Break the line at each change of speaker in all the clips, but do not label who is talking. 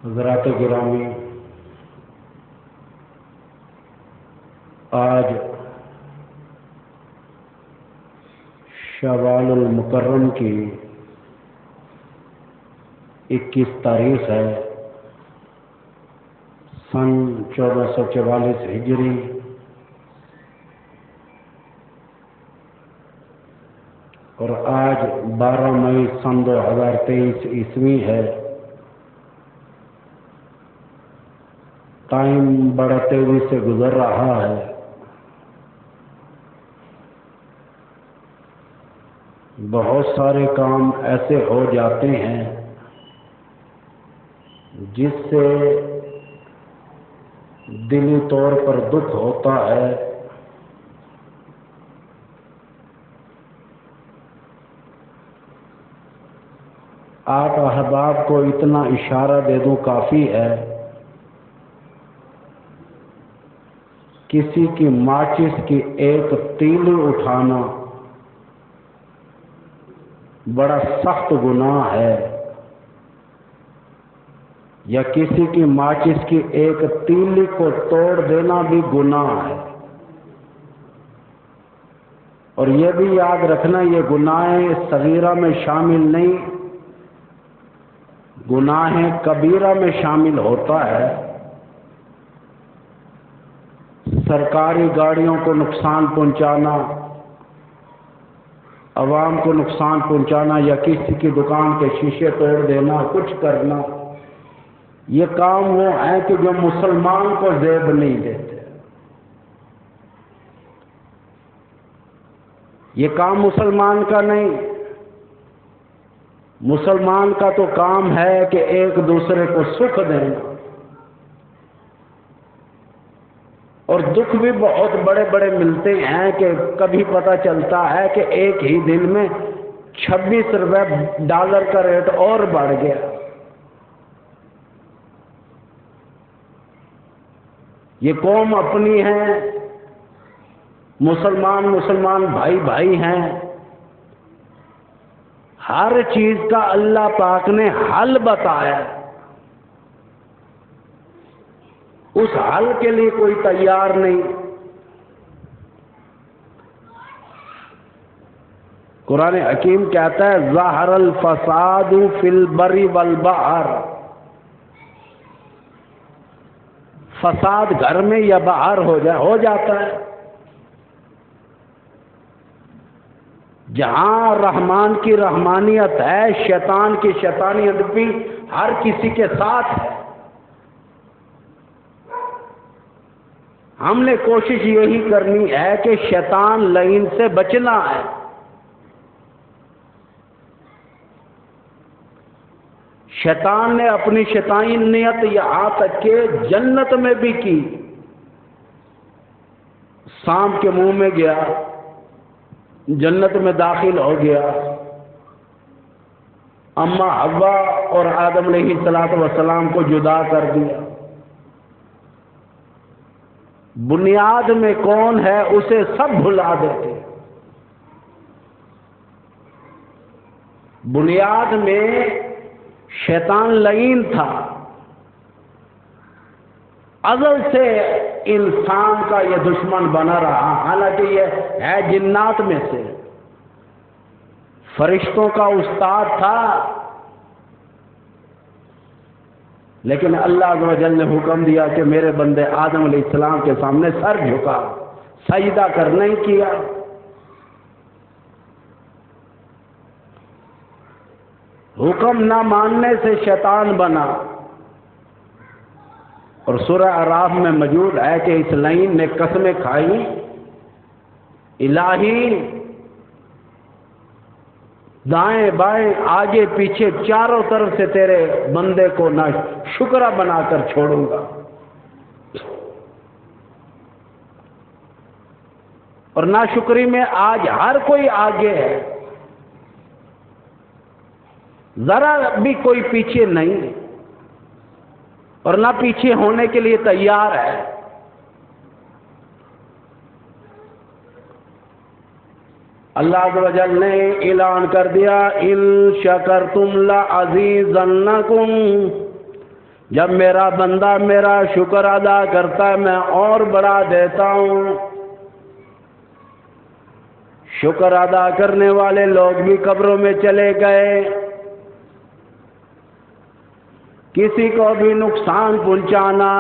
حضرات گرامی، آج شوال المکرم کی 21 تاریخ ہے، سن 1444 ہجری، اور آج 12 مئی سن 2023 عیسوی ہے۔ ٹائم بڑا تیزی سے گزر رہا ہے۔ بہت سارے کام ایسے ہو جاتے ہیں جس سے دلی طور پر دکھ ہوتا ہے۔ آپ احباب کو اتنا اشارہ دے دوں کافی ہے، کسی کی ماچس کی ایک تیلی اٹھانا بڑا سخت گناہ ہے، یا کسی کی ماچس کی ایک تیلی کو توڑ دینا بھی گناہ ہے۔ اور یہ بھی یاد رکھنا، یہ گناہ صغیرہ میں شامل نہیں، گناہ کبیرہ میں شامل ہوتا ہے۔ سرکاری گاڑیوں کو نقصان پہنچانا، عوام کو نقصان پہنچانا، یا کسی کی دکان کے شیشے توڑ دینا، کچھ کرنا، یہ کام وہ ہیں کہ جو مسلمان کو زیب نہیں دیتے۔ یہ کام مسلمان کا نہیں، مسلمان کا تو کام ہے کہ ایک دوسرے کو سکھ دینا، اور دکھ بھی بہت بڑے بڑے ملتے ہیں کہ کبھی پتہ چلتا ہے کہ ایک ہی دن میں 26 روپے ڈالر کا ریٹ اور بڑھ گیا۔ یہ قوم اپنی ہے، مسلمان بھائی ہیں، ہر چیز کا اللہ پاک نے حل بتایا، اس حل کے لیے کوئی تیار نہیں۔ قرآن حکیم کہتا ہے ظہر الفساد فی البر والبحر، فساد گھر میں یا باہر ہو جاتا ہے۔ جہاں رحمان کی رحمانیت ہے، شیطان کی شیطانیت بھی ہر کسی کے ساتھ ہے۔ ہم نے کوشش یہی کرنی ہے کہ شیطان لعین سے بچنا ہے۔ شیطان نے اپنی شیطانیت یہاں تک کہ جنت میں بھی کی۔ سانپ کے منہ میں گیا، جنت میں داخل ہو گیا، اما حوا اور آدم علیہ السلام کو جدا کر دیا۔ بنیاد میں کون ہے اسے سب بھلا دیتے۔ بنیاد میں شیطان لعین تھا، ازل سے انسان کا یہ دشمن بنا رہا، حالانکہ یہ ہے جنات میں سے، فرشتوں کا استاد تھا، لیکن اللہ عز و جل نے حکم دیا کہ میرے بندے آدم علیہ السلام کے سامنے سر جھکا، سجدہ کرنے ہی کیا۔ حکم نہ ماننے سے شیطان بنا، اور سورہ اعراف میں موجود ہے کہ اس لعین نے قسمیں کھائی، الہی دائیں بائیں آگے پیچھے چاروں طرف سے تیرے بندے کو نہ شکرہ بنا کر چھوڑوں گا۔ اور ناشکری میں آج ہر کوئی آگے ہے، ذرا بھی کوئی پیچھے نہیں، اور نہ پیچھے ہونے کے لیے تیار ہے۔ اللہ عز و جل نے اعلان کر دیا ان شکرتم لازیدنکم، جب میرا بندہ میرا شکر ادا کرتا ہے میں اور بڑھا دیتا ہوں۔ شکر ادا کرنے والے لوگ بھی قبروں میں چلے گئے، کسی کو بھی نقصان پہنچانا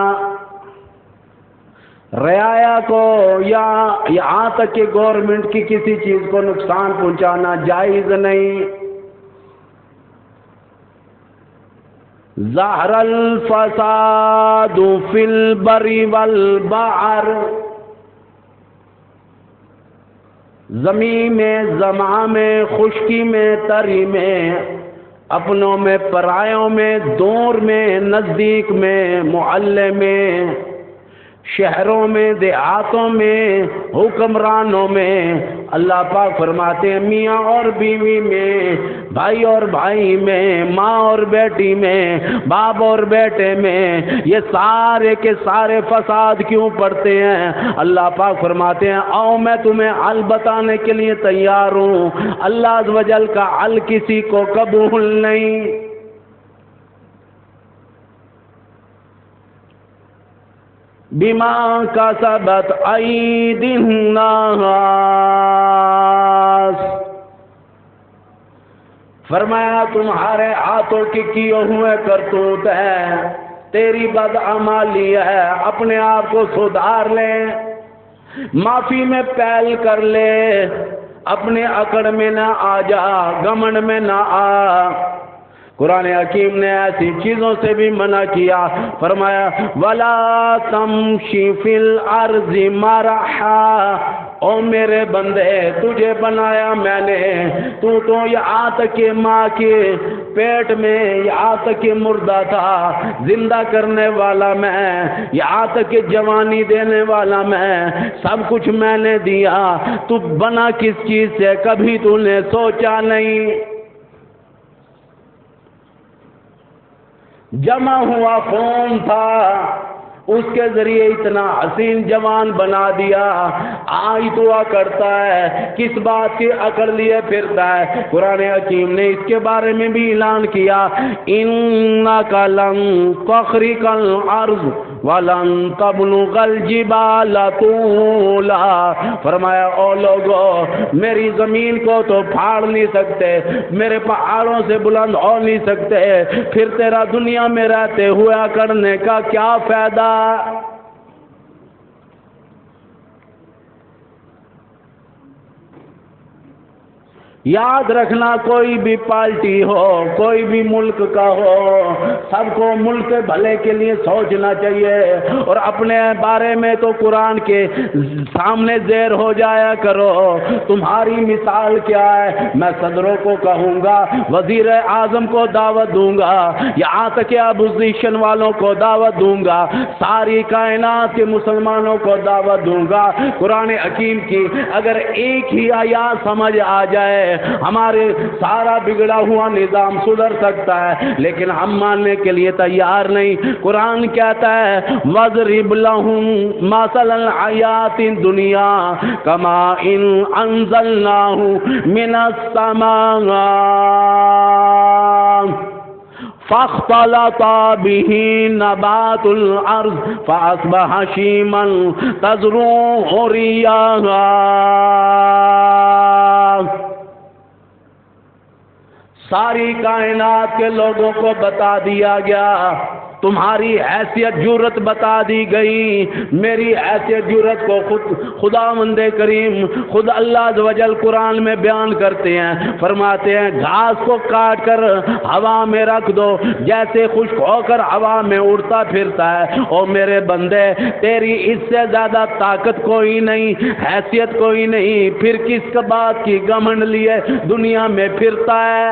رعایا کو یا یہاں تک کہ گورنمنٹ کی کسی چیز کو نقصان پہنچانا جائز نہیں۔ ظہر الفساد فی البر والبحر، زمین میں، زماں میں، خشکی میں، تری میں، اپنوں میں، پرایوں میں، دور میں، نزدیک میں، محلے میں، شہروں میں، دیہاتوں میں، حکمرانوں میں، اللہ پاک فرماتے ہیں میاں اور بیوی میں، بھائی اور بھائی میں، ماں اور بیٹی میں، باپ اور بیٹے میں، یہ سارے کے سارے فساد کیوں پڑتے ہیں؟ اللہ پاک فرماتے ہیں آؤ میں تمہیں حل بتانے کے لیے تیار ہوں۔ اللہ عز و جل کا حل کسی کو قبول نہیں۔ بما کسبت ایدی الناس، فرمایا تمہارے ہاتھوں کی کیے ہوئے کرتوت ہے، تیری بدعمالی ہے، اپنے آپ کو سدھار لے، معافی میں پہل کر لے، اپنے اکڑ میں نہ آ جا، گھمنڈ میں نہ آ۔ قرآن حکیم نے ایسی چیزوں سے بھی منع کیا، فرمایا وَلَا تَمْشِ فِي الْأَرْضِ مَرَحًا، او میرے بندے تجھے بنایا میں نے، تو یہاں تک کہ ماں کے پیٹ میں یہاں تک کہ مردہ تھا، زندہ کرنے والا میں، یہاں تک کہ جوانی دینے والا میں، سب کچھ میں نے دیا، تو بنا کس چیز سے کبھی تو نے سوچا نہیں؟ جمع ہوا خون تھا، اس کے ذریعے اتنا حسین جوان بنا دیا، آج تو کرتا ہے، کس بات کی اکڑ لیے پھرتا ہے؟ قرآن حکیم نے اس کے بارے میں بھی اعلان کیا اِنَّكَ لَن تَخْرِقَ الْأَرْضَ وَلَن تَبْلُغَ الْجِبَالَ طُولًا، فرمایا او لوگو میری زمین کو تو پھاڑ نہیں سکتے، میرے پہاڑوں سے بلند ہو نہیں سکتے، پھر تیرا دنیا میں رہتے ہوئے اکڑنے کا کیا فائدہ؟ یاد رکھنا کوئی بھی پارٹی ہو، کوئی بھی ملک کا ہو، سب کو ملک کے بھلے کے لیے سوچنا چاہیے، اور اپنے بارے میں تو قرآن کے سامنے زیر ہو جایا کرو۔ تمہاری مثال کیا ہے؟ میں صدروں کو کہوں گا، وزیر اعظم کو دعوت دوں گا، یہاں تک کہ اپوزیشن والوں کو دعوت دوں گا، ساری کائنات کے مسلمانوں کو دعوت دوں گا قرآن حکیم کی۔ اگر ایک ہی آیات سمجھ آ جائے ہمارے سارا بگڑا ہوا نظام سدھر سکتا ہے، لیکن ہم ماننے کے لیے تیار نہیں۔ قرآن کہتا ہے وَاضْرِبْ لَهُم مَثَلَ الْحَيَاةِ الدُّنْيَا كَمَاءٍ أَنزَلْنَاهُ مِنَ السَّمَاءِ فَاخْتَلَطَ بِهِ نَبَاتُ الْأَرْضِ فَأَصْبَحَ هَشِيمًا تَذْرُوهُ الرِّيَاحُ۔ ساری کائنات کے لوگوں کو بتا دیا گیا، تمہاری حیثیت جرت بتا دی گئی، میری حیثیت جرت کو خداوند کریم خود اللہ عز و جل قرآن میں بیان کرتے ہیں، فرماتے ہیں گھاس کو کاٹ کر ہوا میں رکھ دو، جیسے خشک ہو کر ہوا میں اڑتا پھرتا ہے۔ او میرے بندے تیری اس سے زیادہ طاقت کوئی نہیں، حیثیت کوئی نہیں، پھر کس بات کی گھمنڈ لیے دنیا میں پھرتا ہے؟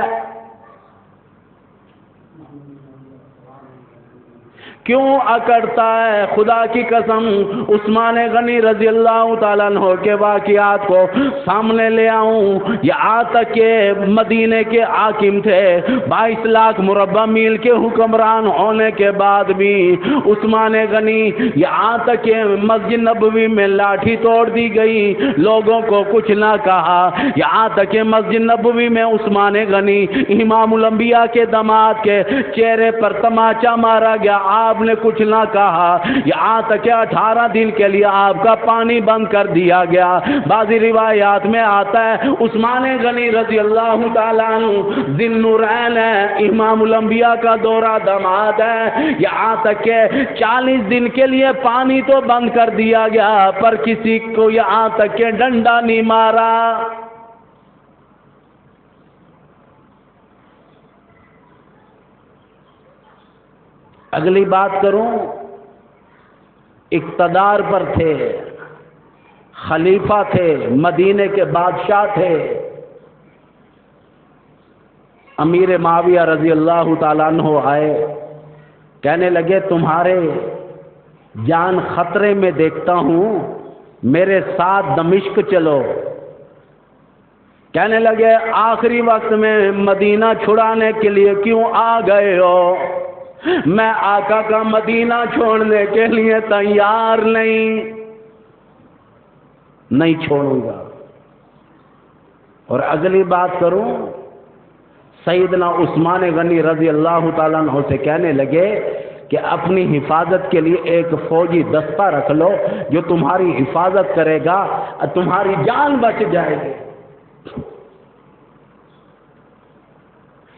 کیوں اکڑتا ہے؟ خدا کی قسم عثمان غنی رضی اللہ تعالیٰ عنہ کے واقعات کو سامنے لے آؤں، یہاں تک کہ مدینے کے حاکم تھے، 22 لاکھ مربع میل کے حکمران ہونے کے بعد بھی عثمان غنی یہاں تک کہ مسجد نبوی میں لاٹھی توڑ دی گئی، لوگوں کو کچھ نہ کہا، یہاں تک کہ مسجد نبوی میں عثمان غنی امام الانبیاء کے داماد کے چہرے پر تماچا مارا گیا، آپ نے کچھ نہ کہا، یہاں تک کہ 18 دن کے لیے آپ کا پانی بند کر دیا گیا۔ بعضی روایات میں آتا ہے عثمان غنی رضی اللہ تعالیٰ عنہ ذی النورین ہے، امام الانبیاء کا دورہ داماد ہے، یہاں تک کہ 40 دن کے لیے پانی تو بند کر دیا گیا پر کسی کو یہاں تک کہ ڈنڈا نہیں مارا۔ اگلی بات کروں، اقتدار پر تھے، خلیفہ تھے، مدینے کے بادشاہ تھے، امیر معاویہ رضی اللہ تعالیٰ عنہ آئے، کہنے لگے تمہارے جان خطرے میں دیکھتا ہوں، میرے ساتھ دمشق چلو۔ کہنے لگے آخری وقت میں مدینہ چھڑانے کے لیے کیوں آ گئے ہو؟ میں آقا کا مدینہ چھوڑنے کے لیے تیار نہیں چھوڑوں گا۔ اور اگلی بات کروں، سیدنا عثمان غنی رضی اللہ تعالیٰ عنہ سے کہنے لگے کہ اپنی حفاظت کے لیے ایک فوجی دستہ رکھ لو جو تمہاری حفاظت کرے گا، تمہاری جان بچ جائے گی۔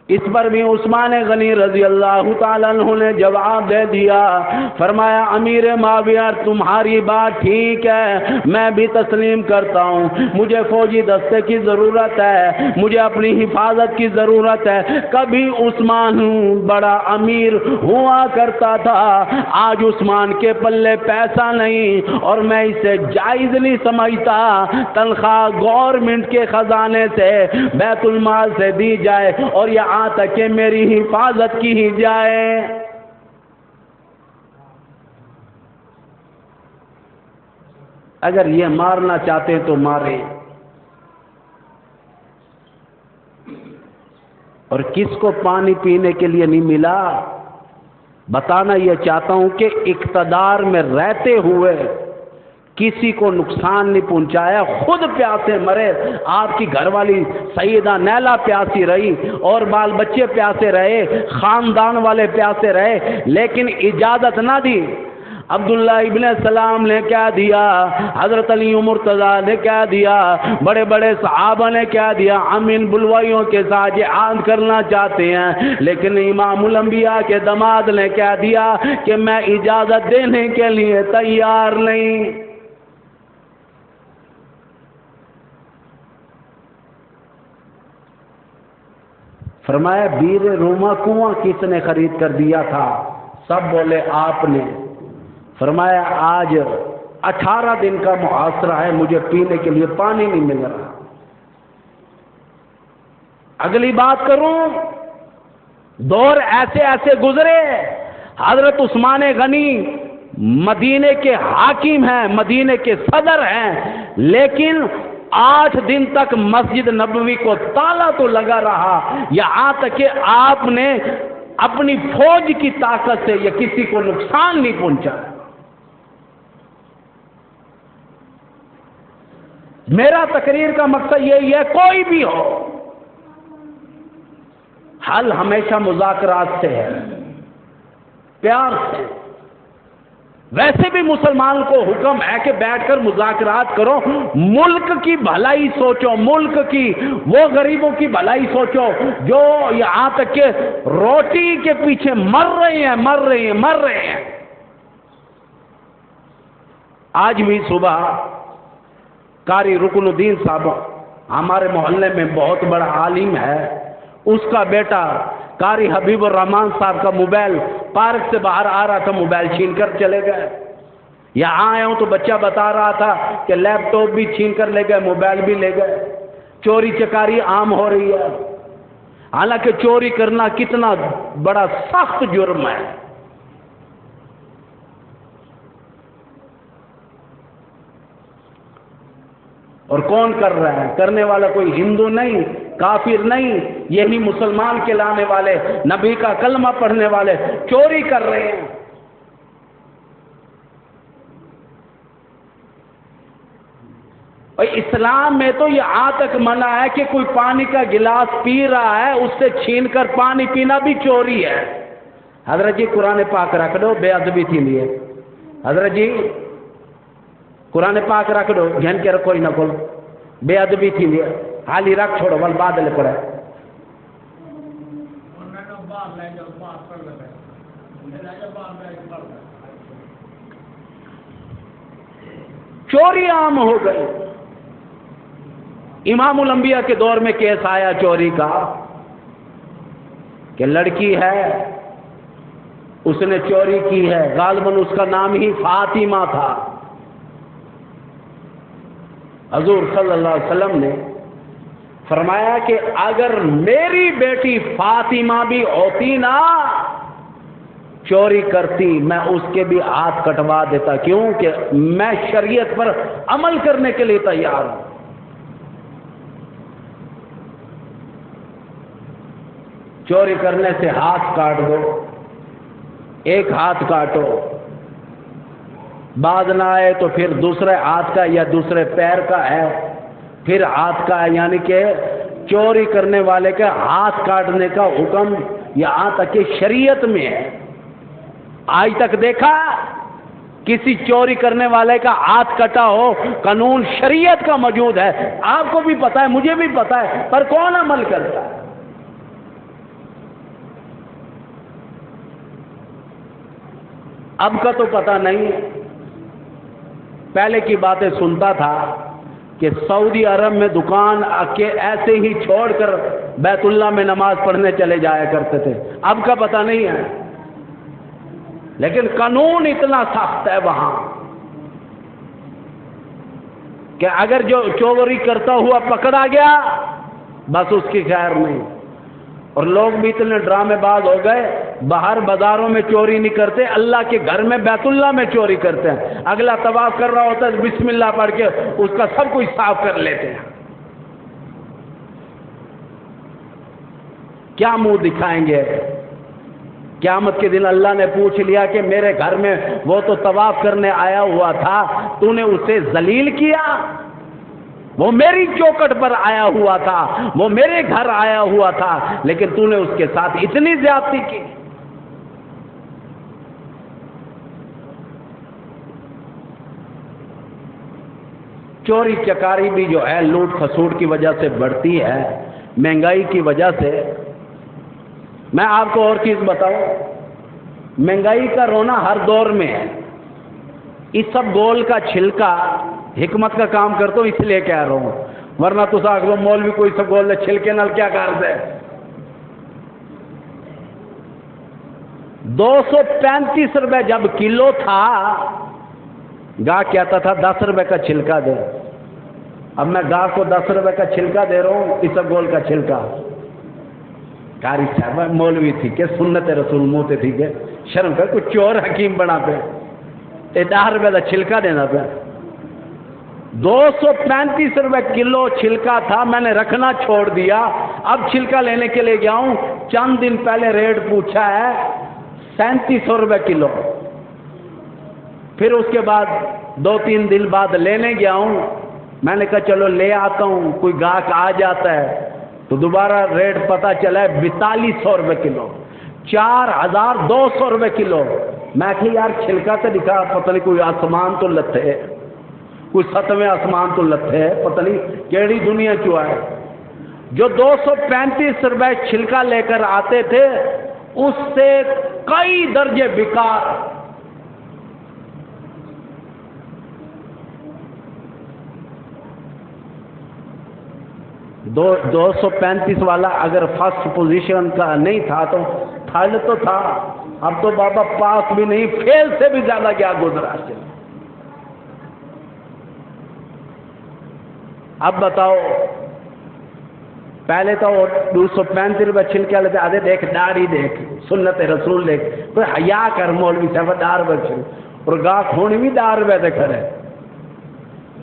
اس پر بھی عثمان غنی رضی اللہ تعالیٰ عنہ نے جواب دے دیا، فرمایا امیر معاویہ تمہاری بات ٹھیک ہے، میں بھی تسلیم کرتا ہوں، مجھے فوجی دستے کی ضرورت ہے، مجھے اپنی حفاظت کی ضرورت ہے۔ کبھی عثمان بڑا امیر ہوا کرتا تھا، آج عثمان کے پلے پیسہ نہیں اور میں اسے جائز نہیں سمجھتا تنخواہ گورنمنٹ کے خزانے سے بیت المال سے دی جائے اور یہاں تک کہ میری حفاظت کی ہی جائے۔ اگر یہ مارنا چاہتے تو مارے۔ اور کس کو پانی پینے کے لیے نہیں ملا؟ بتانا یہ چاہتا ہوں کہ اقتدار میں رہتے ہوئے کسی کو نقصان نہیں پہنچایا، خود پیاسے مرے، آپ کی گھر والی سیدہ نیلا پیاسی رہی اور بال بچے پیاسے رہے، خاندان والے پیاسے رہے، لیکن اجازت نہ دی۔ عبداللہ ابن سلام نے کیا دیا، حضرت علی مرتضیٰ نے کیا دیا، بڑے بڑے صحابہ نے کیا دیا، ہم ان بلوائیوں کے ساتھ جہاد کرنا چاہتے ہیں، لیکن امام الانبیاء کے داماد نے کیا دیا کہ میں اجازت دینے کے لیے تیار نہیں۔ فرمایا بیر روما کنواں کس نے خرید کر دیا تھا؟ سب بولے آپ نے۔ فرمایا آج 18 دن کا محاصرہ ہے، مجھے پینے کے لیے پانی نہیں مل رہا۔ اگلی بات کروں، دور ایسے ایسے گزرے، حضرت عثمان غنی مدینے کے حاکم ہیں، مدینے کے صدر ہیں، لیکن 8 دن تک مسجد نبوی کو تالا تو لگا رہا، یہاں تک کہ آپ نے اپنی فوج کی طاقت سے یہ کسی کو نقصان نہیں پہنچایا۔ میرا تقریر کا مقصد یہی ہے، کوئی بھی ہو، حل ہمیشہ مذاکرات سے ہے، پیار سے۔ ویسے بھی مسلمان کو حکم ہے کہ بیٹھ کر مذاکرات کرو، ملک کی بھلائی سوچو، ملک کی وہ غریبوں کی بھلائی سوچو جو یہاں تک کہ روٹی کے پیچھے مر رہے ہیں۔ آج بھی صبح قاری رکن الدین صاحب ہمارے محلے میں بہت بڑا عالم ہے، اس کا بیٹا قاری حبیب الرحمان صاحب کا موبائل پارک سے باہر آ رہا تھا، موبائل چھین کر چلے گئے۔ یہاں آیا ہوں تو بچہ بتا رہا تھا کہ لیپ ٹاپ بھی چھین کر لے گئے، موبائل بھی لے گئے۔ چوری چکاری عام ہو رہی ہے، حالانکہ چوری کرنا کتنا بڑا سخت جرم ہے، اور کون کر رہا ہے؟ کرنے والا کوئی ہندو نہیں، کافر نہیں، یہی مسلمان کہلانے والے، نبی کا کلمہ پڑھنے والے چوری کر رہے ہیں۔ اور اسلام میں تو یہ آج تک منع ہے کہ کوئی پانی کا گلاس پی رہا ہے اس سے چھین کر پانی پینا بھی چوری ہے۔ حضرت جی قرآن پاک رکھ دو، بے ادبی تھی لیے۔ حضرت جی قرآن پاک رکھ دو، گھن کے رکھو ہی نہ کھول، بے ادبی تھی لیے، حالی رکھ چھوڑو ول بادل پڑے۔ چوری عام ہو گئی۔ امام الانبیاء کے دور میں کیس آیا چوری کا کہ لڑکی ہے، اس نے چوری کی ہے، غالباً اس کا نام ہی فاطمہ تھا۔ حضور صلی اللہ علیہ وسلم نے فرمایا کہ اگر میری بیٹی فاطمہ بھی ہوتی نا، چوری کرتی، میں اس کے بھی ہاتھ کٹوا دیتا، کیوں کہ میں شریعت پر عمل کرنے کے لیے تیار ہوں۔ چوری کرنے سے ہاتھ کاٹ دو، ایک ہاتھ کاٹو، بعد نہ آئے تو پھر دوسرے ہاتھ کا یا دوسرے پیر کا ہے، پھر ہاتھ کا ہے، یعنی کہ چوری کرنے والے کا ہاتھ کاٹنے کا حکم یہاں تک کہ شریعت میں ہے۔ آج تک دیکھا کسی چوری کرنے والے کا ہاتھ کٹا ہو؟ قانون شریعت کا موجود ہے، آپ کو بھی پتا ہے، مجھے بھی پتا ہے، پر کون عمل کرتا ہے؟ اب کا تو پتہ نہیں، پہلے کی باتیں سنتا تھا کہ سعودی عرب میں دکان کے ایسے ہی چھوڑ کر بیت اللہ میں نماز پڑھنے چلے جایا کرتے تھے، اب کا پتہ نہیں ہے، لیکن قانون اتنا سخت ہے وہاں کہ اگر جو چوری کرتا ہوا پکڑا گیا بس اس کی خیر نہیں۔ اور لوگ بھی اتنے ڈرامے باز ہو گئے، باہر بازاروں میں چوری نہیں کرتے، اللہ کے گھر میں بیت اللہ میں چوری کرتے ہیں۔ اگلا طواف کر رہا ہوتا ہے، بسم اللہ پڑھ کے اس کا سب کچھ صاف کر لیتے ہیں۔ کیا منہ دکھائیں گے؟ قیامت کے دن اللہ نے پوچھ لیا کہ میرے گھر میں وہ تو طواف کرنے آیا ہوا تھا، تو نے اسے ذلیل کیا؟ وہ میری چوکٹ پر آیا ہوا تھا، وہ میرے گھر آیا ہوا تھا، لیکن تو نے اس کے ساتھ اتنی زیادتی کی۔ چوری چکاری بھی جو ہے لوٹ کھسوٹ کی وجہ سے بڑھتی ہے، مہنگائی کی وجہ سے۔ میں آپ کو اور چیز بتاؤں، مہنگائی کا رونا ہر دور میں ہے۔ اس سب گول کا چھلکا حکمت کا کام کرتا ہوں اس لیے کہہ رہا ہوں، ورنہ تو ساکھ مولوی کوئی سب گول چھلکے نال کیا کر دے۔ 235 روپے جب کلو تھا، گاہ کہتا تھا 10 روپے کا چھلکا دے، اب میں گاہ کو 10 روپے کا چھلکا دے رہا ہوں، اس سب گول کا چھلکا۔ قاری صاحب مولوی تھی کہ سنت رسول موتے تھی کہ شرم کر کوئی چور حکیم بنا پہ 10 روپے کا چھلکا دینا پہ۔ 235 روپے کلو چھلکا تھا، میں نے رکھنا چھوڑ دیا، اب چھلکا لینے کے لیے گیا ہوں، چند دن پہلے ریٹ پوچھا ہے 3700 روپے کلو۔ پھر اس کے بعد 2-3 دن بعد لینے گیا ہوں، میں نے کہا چلو لے آتا ہوں، کوئی گاہک آ جاتا ہے، تو دوبارہ ریٹ پتا چلا ہے 4200 روپے کلو، 4200 روپے کلو۔ میں کہ یار چھلکا تو دکھا، پتہ نہیں کوئی آسمان تو لتھے، کوئی 7ویں آسمان تو لتھے، پتہ نہیں کیڑی دنیا چوا ہے۔ جو 235 روپے چھلکا لے کر آتے تھے اس سے کئی درجے بیکار۔ 235 والا اگر فرسٹ پوزیشن کا نہیں تھا تو تھرڈ تو تھا، اب تو بابا پاس بھی نہیں، فیل سے بھی زیادہ کیا گزرا۔ اب بتاؤ، پہلے تو 235 روپے چھلکے لیتے، آدھے دیکھ داڑھی دیکھ، سنت رسول دیکھ، کوئی حیا کر مولوی صاحب 10 روپے چھل، اور گاہ کھونے بھی 10 روپے دے کھڑے۔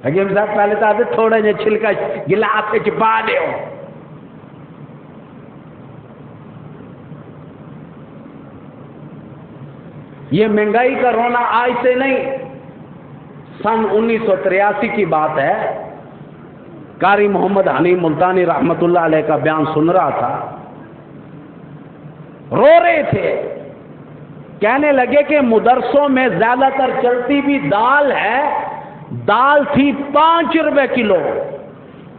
حکیم صاحب پہلے تو آتے تھوڑا جہا چھلکا گلاس سے چپا دے ہو. یہ مہنگائی کا رونا آج سے نہیں، سن 1983 کی بات ہے. قاری محمد حنیف ملتانی رحمت اللہ علیہ کا بیان سن رہا تھا، رو رہے تھے، کہنے لگے کہ مدرسوں میں زیادہ تر چلتی بھی دال ہے، دال تھی 5 روپے کلو،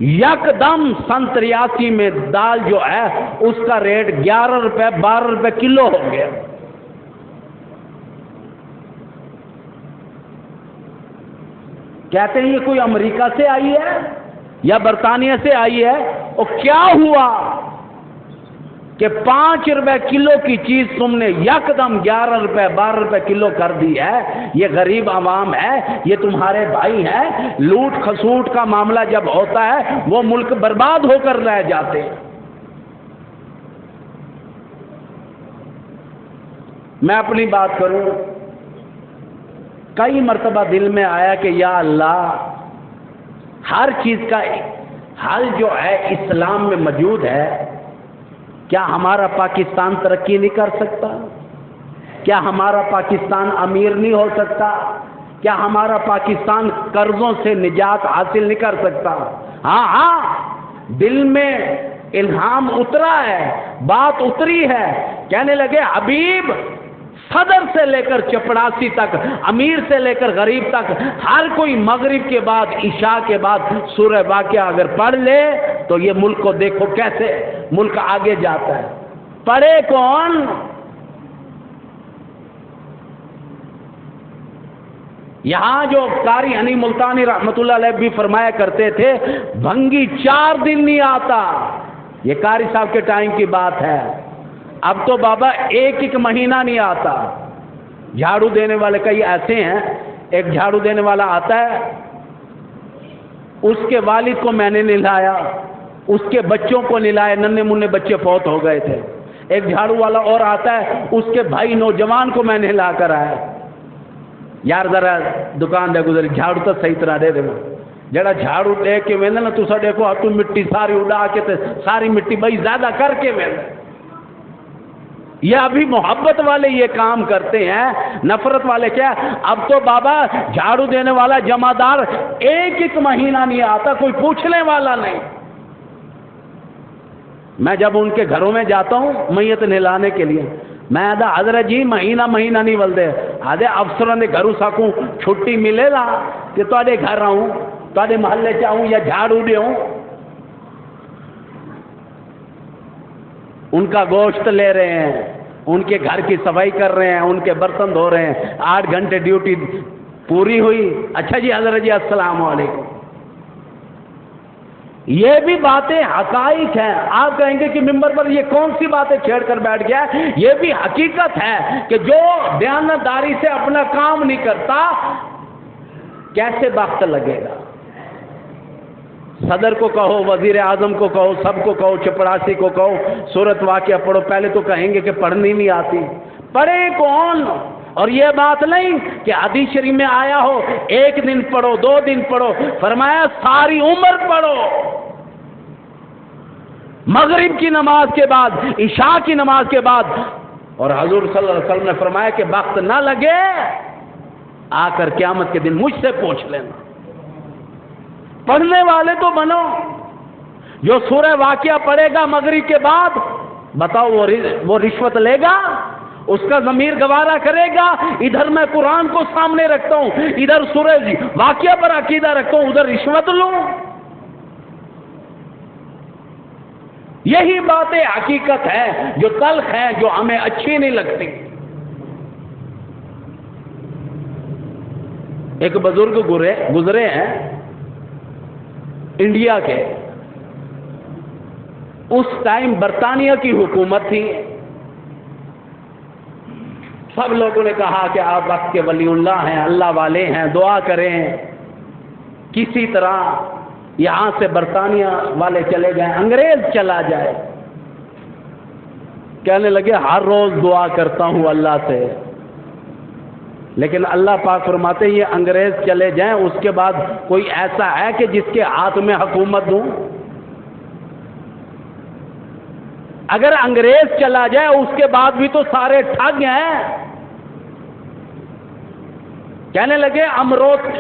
یکدم سن 83 میں دال جو ہے اس کا ریٹ 11 روپے 12 روپے کلو ہو گیا. کہتے ہیں یہ کوئی امریکہ سے آئی ہے یا برطانیہ سے آئی ہے؟ اور کیا ہوا کہ 5 روپے کلو کی چیز تم نے یکدم 11 روپے 12 روپے کلو کر دی ہے؟ یہ غریب عوام ہے، یہ تمہارے بھائی ہیں. لوٹ کھسوٹ کا معاملہ جب ہوتا ہے وہ ملک برباد ہو کر رہ جاتے ہیں. میں اپنی بات کروں، کئی مرتبہ دل میں آیا کہ یا اللہ، ہر چیز کا حل جو ہے اسلام میں موجود ہے. کیا ہمارا پاکستان ترقی نہیں کر سکتا؟ کیا ہمارا پاکستان امیر نہیں ہو سکتا؟ کیا ہمارا پاکستان قرضوں سے نجات حاصل نہیں کر سکتا؟ ہاں، دل میں الہام اترا ہے، بات اتری ہے. کہنے لگے حبیب، صدر سے لے کر چپڑاسی تک، امیر سے لے کر غریب تک، ہر کوئی مغرب کے بعد عشاء کے بعد سورہ واقعہ اگر پڑھ لے تو یہ ملک کو دیکھو کیسے ملک آگے جاتا ہے. پڑھے کون؟ یہاں جو قاری حنیف ملتانی رحمت اللہ علیہ بھی فرمایا کرتے تھے، بھنگی 4 دن نہیں آتا. یہ قاری صاحب کے ٹائم کی بات ہے. اب تو بابا 1 مہینہ نہیں آتا. جھاڑو دینے والے کئی ایسے ہیں، ایک جھاڑو دینے والا آتا ہے، اس کے والد کو میں نے نہیں لایا، اس کے بچوں کو نہیں لایا، ننھے منھے بچے فوت ہو گئے تھے. ایک جھاڑو والا اور آتا ہے، اس کے بھائی نوجوان کو میں نے لا کر آیا. یار ذرا دکان دے گزر جھاڑو تو صحیح طرح دے دے. جڑا جھاڑو دے کے ویندے نا تسا دیکھو تو مٹی ساری اڑا کے تے ساری مٹی بھائی زیادہ کر کے ویندے. یہ ابھی محبت والے یہ کام کرتے ہیں، نفرت والے کیا؟ اب تو بابا جھاڑو دینے والا جمعدار 1 مہینہ نہیں آتا، کوئی پوچھنے والا نہیں. میں جب ان کے گھروں میں جاتا ہوں میت نہلانے کے لیے، میں آدھا حضرت جی مہینہ نہیں ولدے. آدھے افسروں نے گھروں ساکوں چھٹی ملے لا کہ تواڈے گھر آؤں، تواڈے محلے چاہوں یا جھاڑو دیوں. ان کا گوشت لے رہے ہیں، ان کے گھر کی صفائی کر رہے ہیں، ان کے برتن دھو رہے ہیں. 8 گھنٹے ڈیوٹی پوری ہوئی. اچھا جی حضرت جی السلام علیکم. یہ بھی باتیں حقائق ہیں. آپ کہیں گے کہ ممبر پر یہ کون سی باتیں چھیڑ کر بیٹھ گیا؟ یہ بھی حقیقت ہے کہ جو دیانتداری سے اپنا کام نہیں کرتا کیسے وقت لگے گا. صدر کو کہو، وزیر اعظم کو کہو، سب کو کہو، چپڑاسی کو کہو سورت واقعہ پڑھو، پہلے تو کہیں گے کہ پڑھنی نہیں آتی. پڑھے کون؟ اور یہ بات نہیں کہ حدیث شریف میں آیا ہو 1 دن پڑھو 2 دن پڑھو، فرمایا ساری عمر پڑھو. مغرب کی نماز کے بعد، عشاء کی نماز کے بعد. اور حضور صلی اللہ علیہ وسلم نے فرمایا کہ وقت نہ لگے آ کر قیامت کے دن مجھ سے پوچھ لینا. پڑھنے والے تو بنو. جو سورہ واقعہ پڑھے گا مغرب کے بعد، بتاؤ وہ رشوت لے گا؟ اس کا ضمیر گوارا کرے گا؟ ادھر میں قرآن کو سامنے رکھتا ہوں، ادھر سورہ واقعہ پر عقیدہ رکھتا ہوں، ادھر رشوت لوں؟ یہی باتیں حقیقت ہے جو تلخ ہے، جو ہمیں اچھی نہیں لگتی. ایک بزرگ گزرے ہیں انڈیا کے. اس ٹائم برطانیہ کی حکومت تھی. سب لوگوں نے کہا کہ آپ وقت کے ولی اللہ ہیں، اللہ والے ہیں، دعا کریں کسی طرح یہاں سے برطانیہ والے چلے جائیں، انگریز چلا جائے. کہنے لگے ہر روز دعا کرتا ہوں اللہ سے لیکن اللہ پاک فرماتے ہیں یہ انگریز چلے جائیں اس کے بعد کوئی ایسا ہے کہ جس کے ہاتھ میں حکومت دوں؟ اگر انگریز چلا جائے اس کے بعد بھی تو سارے ٹھگ ہیں۔ کہنے لگے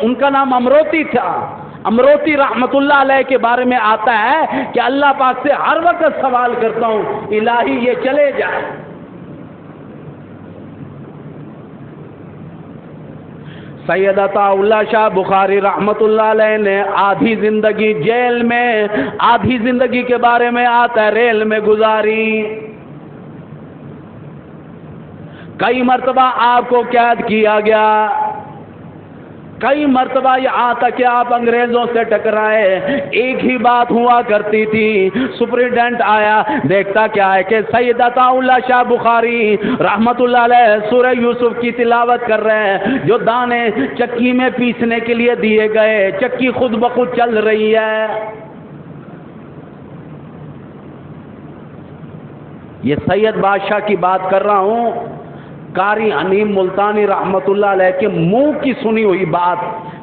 ان کا نام امروتی تھا، امروتی رحمت اللہ علیہ کے بارے میں آتا ہے کہ اللہ پاک سے ہر وقت سوال کرتا ہوں الہی یہ چلے جائے۔ سید عطا اللہ شاہ بخاری رحمت اللہ علیہ نے آدھی زندگی جیل میں، آدھی زندگی کے بارے میں آتا ہے ریل میں گزاری۔ کئی مرتبہ آپ کو قید کیا گیا، کئی مرتبہ یہاں تک کہ آپ انگریزوں سے ٹکرائے۔ ایک ہی بات ہوا کرتی تھی، سپرنٹینڈنٹ آیا دیکھتا کیا ہے کہ سید عطا اللہ شاہ بخاری رحمت اللہ علیہ سورہ یوسف کی تلاوت کر رہے ہیں، جو دانے چکی میں پیسنے کے لیے دیے گئے، چکی خود بخود چل رہی ہے۔ یہ سید بادشاہ کی بات کر رہا ہوں، قاری حنیم ملتانی رحمت اللہ علیہ کے منہ کی سنی ہوئی بات۔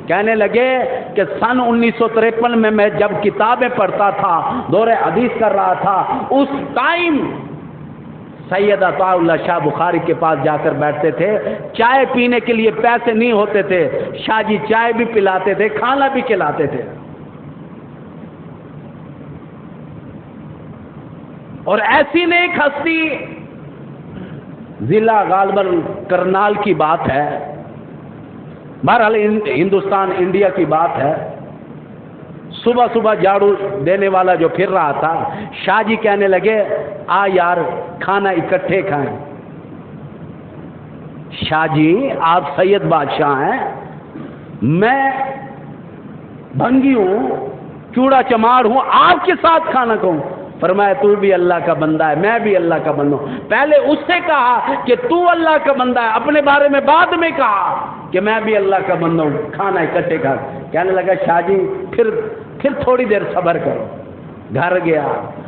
کہنے لگے کہ سن 1953 میں جب کتابیں پڑھتا تھا، دور حدیث کر رہا تھا، اس ٹائم سید عطا اللہ شاہ بخاری کے پاس جا کر بیٹھتے تھے، چائے پینے کے لیے پیسے نہیں ہوتے تھے، شاہ جی چائے بھی پلاتے تھے، کھانا بھی کھلاتے تھے۔ اور ایسی نیک ہستی، ضلع غالباً کرنال کی بات ہے، بہرحال ہندوستان انڈیا کی بات ہے، صبح صبح جھاڑو دینے والا جو پھر رہا تھا، شاہ جی کہنے لگے آ یار کھانا اکٹھے کھائیں۔ شاہ جی آپ سید بادشاہ ہیں، میں بھنگی ہوں، چوڑا چماڑ ہوں، آپ کے ساتھ کھانا کھاؤں؟ فرمایا تو بھی اللہ کا بندہ ہے، میں بھی اللہ کا بندہ ہوں۔ پہلے اس سے کہا کہ تو اللہ کا بندہ ہے، اپنے بارے میں بعد میں کہا کہ میں بھی اللہ کا بندہ ہوں، کھانا اکٹھے کھا۔ کہنے لگا شاہ جی پھر تھوڑی دیر صبر کرو۔ گھر گیا،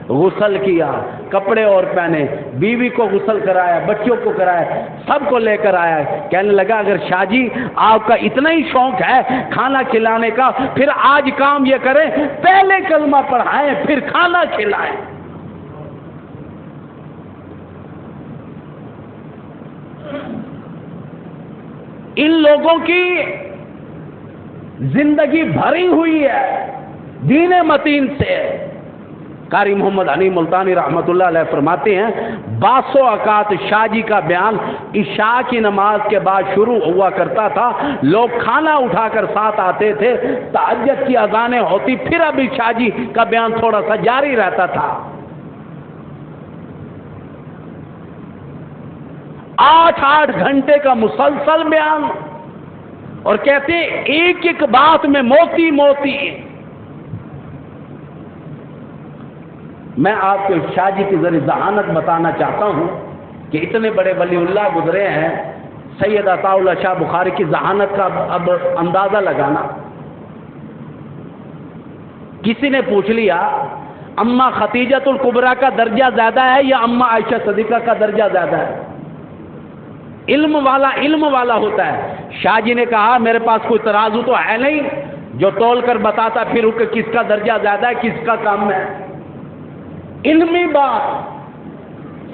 غسل کیا، کپڑے اور پہنے، بیوی کو غسل کرایا، بچوں کو کرایا، سب کو لے کر آیا۔ کہنے لگا اگر شاہ جی آپ کا اتنا ہی شوق ہے کھانا کھلانے کا، پھر آج کام یہ کریں پہلے کلمہ پڑھائیں پھر کھانا کھلائیں۔ ان لوگوں کی زندگی بھری ہوئی ہے دین متین سے۔ قاری محمد حنیم ملتانی رحمت اللہ علیہ فرماتے ہیں بعض اوقات شاہ جی کا بیان عشاء کی نماز کے بعد شروع ہوا کرتا تھا، لوگ کھانا اٹھا کر ساتھ آتے تھے، تہجد کی اذانیں ہوتی، پھر ابھی شاہ جی کا بیان تھوڑا سا جاری رہتا تھا۔ 8 گھنٹے کا مسلسل بیان، اور کہتے ہیں ایک ایک بات میں موتی موتی۔ میں آپ کو شاہ جی کے ذریعے ذہانت بتانا چاہتا ہوں کہ اتنے بڑے ولی اللہ گزرے ہیں، سید عطا اللہ شاہ بخاری کی ذہانت کا اب اندازہ لگانا۔ کسی نے پوچھ لیا اما ختیجۃ الکبریٰ کا درجہ زیادہ ہے یا اما عائشہ صدیقہ کا درجہ زیادہ ہے؟ علم والا ہوتا ہے۔ شاہ جی نے کہا میرے پاس کوئی ترازو تو ہے نہیں جو تول کر بتاتا پھر کہ کس کا درجہ زیادہ ہے کس کا کم ہے۔ علمی بات،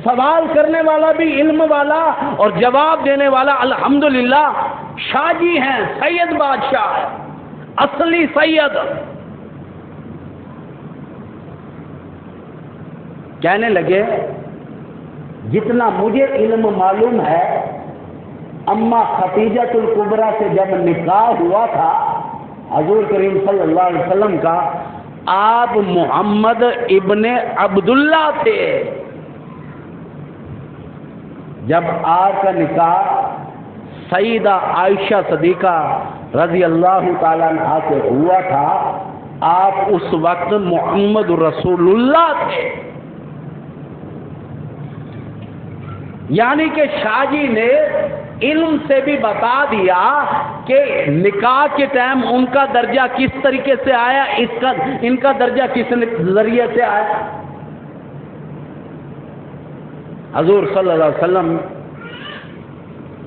سوال کرنے والا بھی علم والا اور جواب دینے والا الحمدللہ شاہ جی ہیں، سید بادشاہ اصلی سید۔ کہنے لگے جتنا مجھے علم معلوم ہے اما ختیجۃ الکبریٰ سے جب نکاح ہوا تھا حضور کریم صلی اللہ علیہ وسلم کا، آپ محمد ابن عبداللہ تھے۔ جب آپ کا نکاح سیدہ عائشہ صدیقہ رضی اللہ تعالیٰ عنہا سے ہوا تھا، آپ اس وقت محمد رسول اللہ تھے۔ یعنی کہ شاہ جی نے علم سے بھی بتا دیا کہ نکاح کے ٹائم ان کا درجہ کس طریقے سے آیا، ان کا درجہ کس ذریعے سے آیا۔ حضور صلی اللہ علیہ وسلم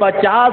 50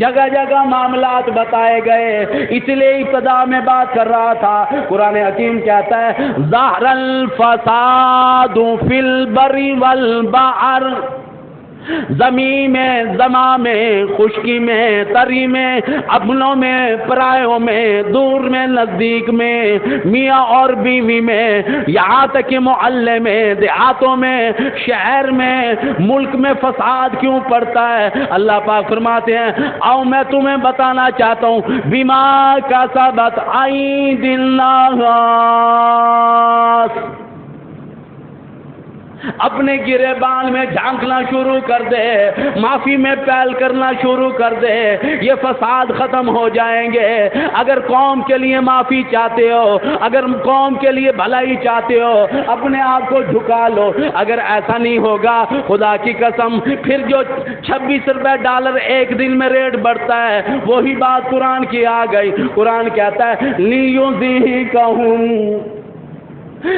جگہ جگہ معاملات بتائے گئے. اس لیے ابتدا میں بات کر رہا تھا, قرآن حکیم کہتا ہے ظہر الفساد فی البر والبحر, زمین میں, زماں میں, خشکی میں, تری میں, اپنوں میں, پرایوں میں, دور میں, نزدیک میں, میاں اور بیوی میں, یہاں تک کہ محلے میں, دیہاتوں میں, شہر میں, ملک میں فساد کیوں پڑتا ہے؟ اللہ پاک فرماتے ہیں او میں تمہیں بتانا چاہتا ہوں بما کسبت ایدی الناس, اپنے گریبان میں جھانکنا شروع کر دے, معافی میں پہل کرنا شروع کر دے, یہ فساد ختم ہو جائیں گے. اگر قوم کے لیے معافی چاہتے ہو, اگر قوم کے لیے بھلائی چاہتے ہو, اپنے آپ کو جھکا لو. اگر ایسا نہیں ہوگا خدا کی قسم پھر جو 26 روپے ڈالر ایک دن میں ریٹ بڑھتا ہے, وہی بات قرآن کی آ گئی. قرآن کہتا ہے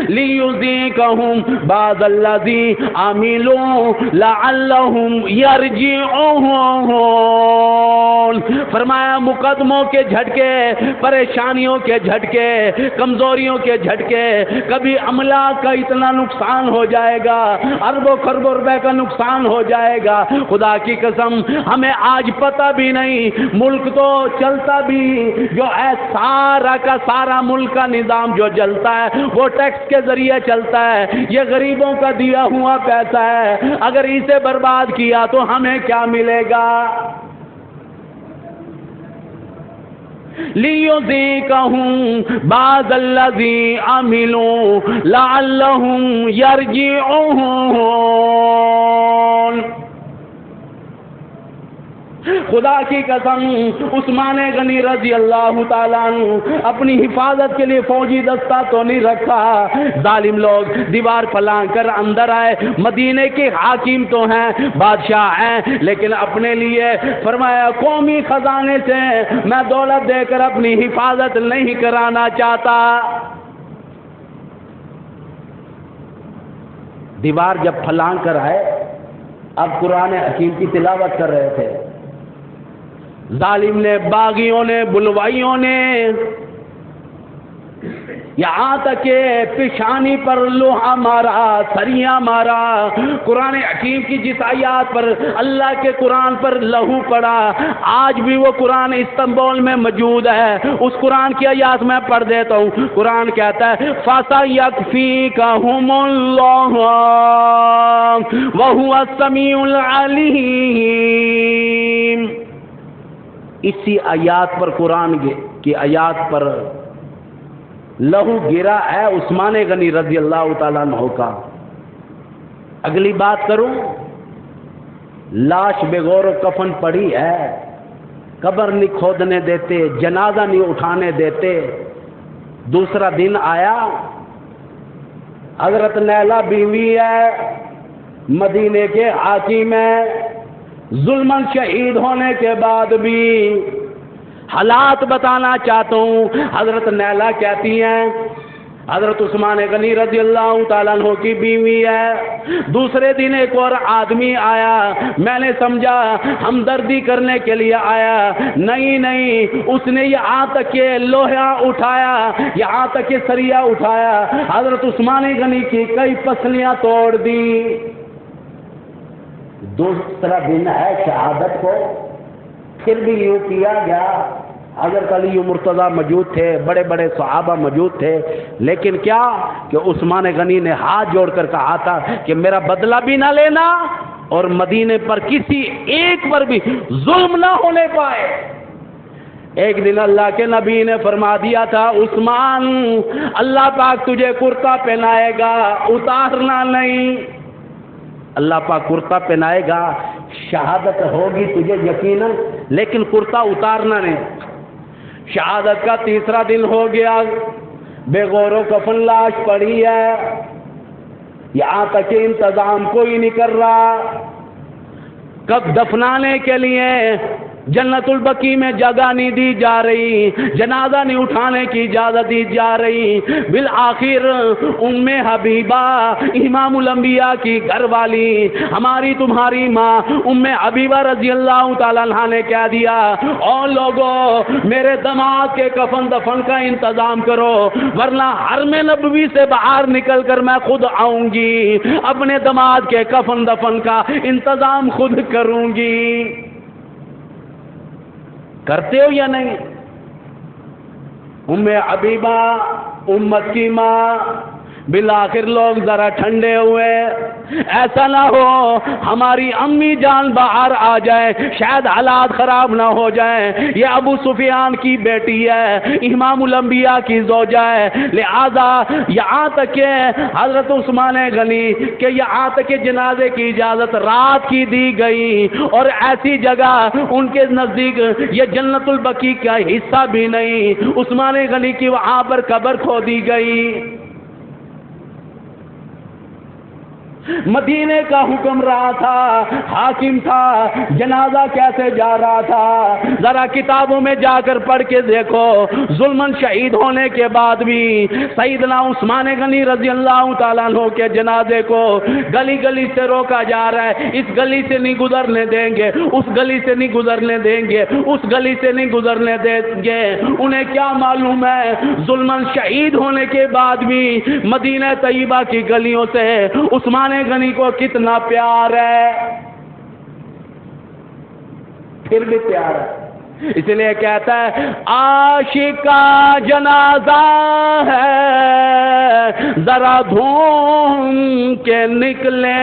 لیذیقہم بعض الذی عملوا لعلہم یرجعون. فرمایا مقدموں کے جھٹکے, پریشانیوں کے جھٹکے, کمزوریوں کے جھٹکے, کبھی عملہ کا اتنا نقصان ہو جائے گا, اربوں خربوں روپے کا نقصان ہو جائے گا. خدا کی قسم ہمیں آج پتہ بھی نہیں, ملک تو چلتا بھی جو ہے سارا کا سارا ملک کا نظام جو چلتا ہے وہ ٹیکس کے ذریعے چلتا ہے. یہ غریبوں کا دیا ہوا پیسہ ہے, اگر اسے برباد کیا تو ہمیں کیا ملے گا؟ لیذیقہم بعض الذی عملوا لعلہم یرجعون. خدا کی قسم عثمان غنی رضی اللہ تعالیٰ عنہ اپنی حفاظت کے لیے فوجی دستہ تو نہیں رکھا. ظالم لوگ دیوار پھلانگ کر اندر آئے, مدینے کے حاکم تو ہیں, بادشاہ ہیں, لیکن اپنے لیے فرمایا قومی خزانے سے میں دولت دے کر اپنی حفاظت نہیں کرانا چاہتا. دیوار جب پھلانگ کر آئے, اب قرآن حکیم کی تلاوت کر رہے تھے. ظالم نے, باغیوں نے, بلوائیوں نے یہاں تک کہ پیشانی پر لوہا مارا, سریاں مارا. قرآن حکیم کی جس آیات پر, اللہ کے قرآن پر لہو پڑا, آج بھی وہ قرآن استنبول میں موجود ہے. اس قرآن کی آیات میں پڑھ دیتا ہوں. قرآن کہتا ہے فَسَيَكْفِيكَهُمُ اللَّهُ وَهُوَ السَّمِيعُ الْعَلِيمُ. اسی آیات پر, قرآن کی آیات پر لہو گرا ہے عثمان غنی رضی اللہ تعالیٰ عنہ کا. اگلی بات کروں, لاش بے غور و کفن پڑی ہے, قبر نہیں کھودنے دیتے, جنازہ نہیں اٹھانے دیتے. دوسرا دن آیا, حضرت نیلہ بیوی ہے, مدینے کے حاکم ہے, ظلماً شہید ہونے کے بعد بھی حالات بتانا چاہتا ہوں. حضرت نیلہ کہتی ہیں حضرت عثمان غنی رضی اللہ تعالیٰ عنہ کی بیوی ہے. دوسرے دن ایک اور آدمی آیا, میں نے سمجھا ہمدردی کرنے کے لیے آیا, نہیں, اس نے یہاں تک کہ لوہا اٹھایا, یہاں تک کہ سریا اٹھایا, حضرت عثمان غنی کی کئی پسلیاں توڑ دی. دوسرا دن ہے شہادت کو, پھر بھی یوں کیا گیا. حضرت علی مرتضیٰ موجود تھے, بڑے بڑے صحابہ موجود تھے, لیکن کیا کہ عثمان غنی نے ہاتھ جوڑ کر کہا تھا کہ میرا بدلہ بھی نہ لینا اور مدینے پر کسی ایک پر بھی ظلم نہ ہونے پائے. ایک دن اللہ کے نبی نے فرما دیا تھا عثمان اللہ پاک تجھے کرتا پہنائے گا, اتارنا نہیں. اللہ پاک کرتا پہنائے گا, شہادت ہوگی تجھے یقیناً, لیکن کرتا اتارنا نہیں. شہادت کا تیسرا دن ہو گیا, بے غور و کفن لاش پڑی ہے, یہاں تک کہ انتظام کوئی نہیں کر رہا. کب دفنانے کے لیے جنت البقیع میں جگہ نہیں دی جا رہی، جنازہ نہیں اٹھانے کی اجازت دی جا رہی۔ بالآخر ام حبیبہ امام الانبیاء کی گھر والی ہماری تمہاری ماں ام حبیبہ رضی اللہ تعالیٰ عنہ نے کہہ دیا، اور لوگوں میرے دماد کے کفن دفن کا انتظام کرو، ورنہ حرم نبوی سے باہر نکل کر میں خود آؤں گی، اپنے دماد کے کفن دفن کا انتظام خود کروں گی۔ کرتے ہو یا نہیں؟ ام حبیبہ امت کی ماں، بالآخر لوگ ذرا ٹھنڈے ہوئے، ایسا نہ ہو ہماری امی جان باہر آ جائے، شاید حالات خراب نہ ہو جائیں، یہ ابو سفیان کی بیٹی ہے، امام الانبیاء کی زوجہ ہے، لہذا یہاں تک کہ حضرت عثمان غنی کہ یہاں تک کہ جنازے کی اجازت رات کی دی گئی، اور ایسی جگہ ان کے نزدیک یہ جنت البقیع کا حصہ بھی نہیں، عثمان غنی کی وہاں پر قبر کھودی گئی۔ مدینے کا حکم رہا تھا، حاکم تھا، جنازہ کیسے جا رہا تھا، ذرا کتابوں میں جا کر پڑھ کے دیکھو، ظلماً شہید ہونے کے بعد بھی سیدنا عثمان غنی رضی اللہ تعالیٰ عنہ کے جنازے کو گلی گلی سے روکا جا رہا ہے، اس گلی سے نہیں گزرنے دیں گے، اس گلی سے نہیں گزرنے دیں گے، اس گلی سے نہیں گزرنے دیں گے۔ انہیں کیا معلوم ہے ظلماً شہید ہونے کے بعد بھی مدینہ طیبہ کی گلیوں سے عثمان غنی کو کتنا پیار ہے، پھر بھی پیار ہے، اس لیے کہتا ہے عاشق کا جنازہ ہے ذرا دھوم کے نکلے،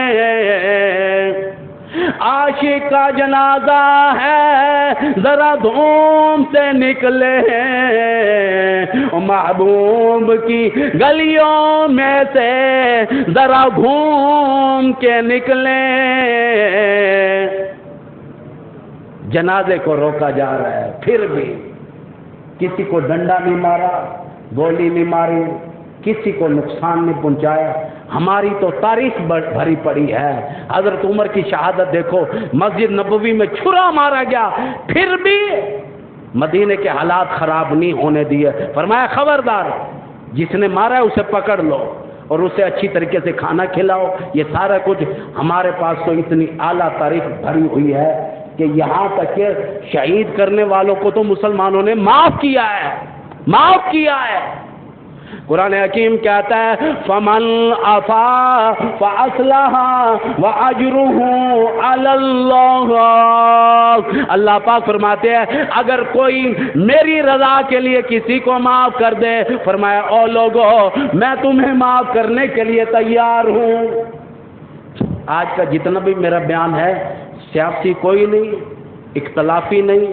عاشق کا جنازہ ہے ذرا دھوم سے نکلے، محبوب کی گلیوں میں سے ذرا گھوم کے نکلے۔ جنازے کو روکا جا رہا ہے، پھر بھی کسی کو ڈنڈا نہیں مارا، گولی نہیں ماری، کسی کو نقصان نہیں پہنچایا۔ ہماری تو تاریخ بھری پڑی ہے، حضرت عمر کی شہادت دیکھو، مسجد نبوی میں چھرا مارا گیا، پھر بھی مدینے کے حالات خراب نہیں ہونے دیے، فرمایا خبردار جس نے مارا ہے اسے پکڑ لو اور اسے اچھی طریقے سے کھانا کھلاؤ۔ یہ سارا کچھ ہمارے پاس تو اتنی اعلیٰ تاریخ بھری ہوئی ہے کہ یہاں تک کہ شہید کرنے والوں کو تو مسلمانوں نے معاف کیا ہے، معاف کیا ہے۔ قرآن حکیم کہتا ہے فمن عفا فاصلح واجرہ علی اللہ، اللہ پاک فرماتے ہیں اگر کوئی میری رضا کے لیے کسی کو معاف کر دے، فرمایا او لوگو میں تمہیں معاف کرنے کے لیے تیار ہوں۔ آج کا جتنا بھی میرا بیان ہے سیاسی کوئی نہیں، اختلافی نہیں،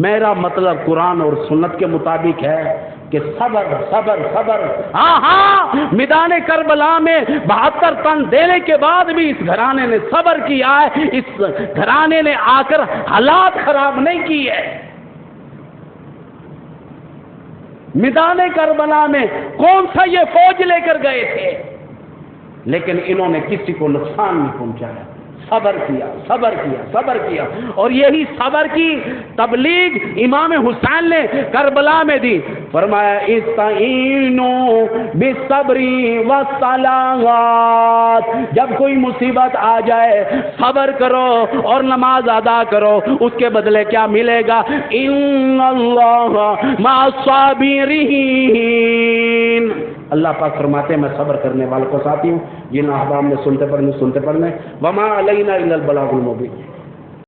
میرا مطلب قرآن اور سنت کے مطابق ہے کہ صبر صبر صبر۔ ہاں میدان کربلا میں 72 تن دینے کے بعد بھی اس گھرانے نے صبر کیا ہے، اس گھرانے نے آ کر حالات خراب نہیں کیے۔ میدان کربلا میں کون سا یہ فوج لے کر گئے تھے، لیکن انہوں نے کسی کو نقصان نہیں پہنچایا، صبر کیا صبر کیا صبر کیا۔ اور یہی صبر کی تبلیغ امام حسین نے کربلا میں دی، فرمایا استعینوا بالصبر والصلاۃ، جب کوئی مصیبت آ جائے صبر کرو اور نماز ادا کرو، اس کے بدلے کیا ملے گا؟ ان اللہ مع الصابرین، اللہ پاک فرماتے ہیں میں صبر کرنے والوں کو ساتھی ہوں۔ جن احباب نے سنتے پڑھنے وما علینا الا البلاغ المبین۔